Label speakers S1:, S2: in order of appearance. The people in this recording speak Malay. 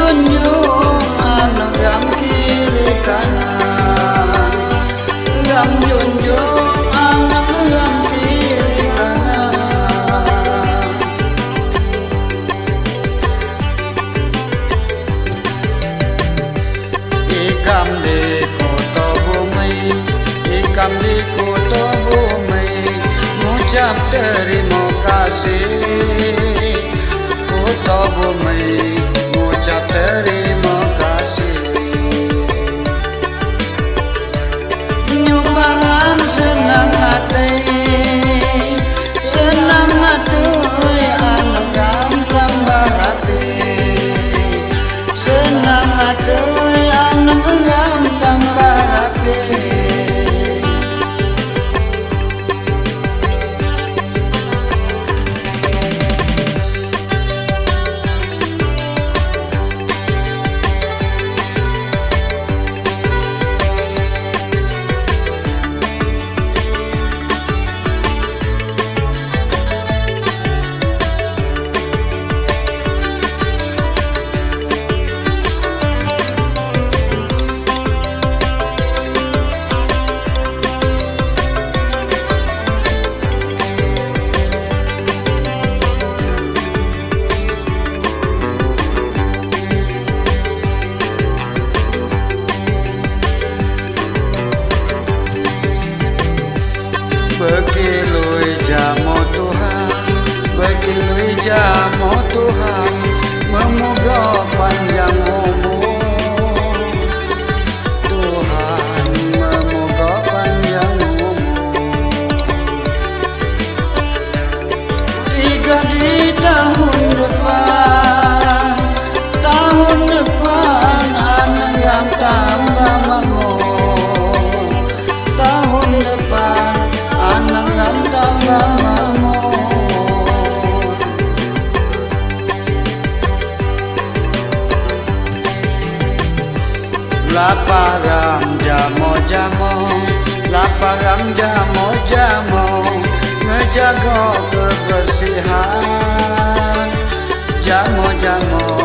S1: junjung anak gam kiri kanan, gam junjung anak gam kiri kanan. Ikam di kota bumi, ikam di kota bumi, ngucap terima kasih. Kota bumi ngucap terima kasih. Nyumbangan senang hati, senang hati anak gam tambah rapi, senang hati anak gam tambah rapi. Bekilui jamu Tuhan, bekilui jamu Tuhan, memoga panjang umur. Tuhan memoga panjang umur. Tiga di tahun depan, tahun depan anak gam tambah makmur. Tahun depan anak gam tambah makmur. Laparam jamo-jamo, laparam jamo-jamo, ngejaga kebersihan. Jamo-jamo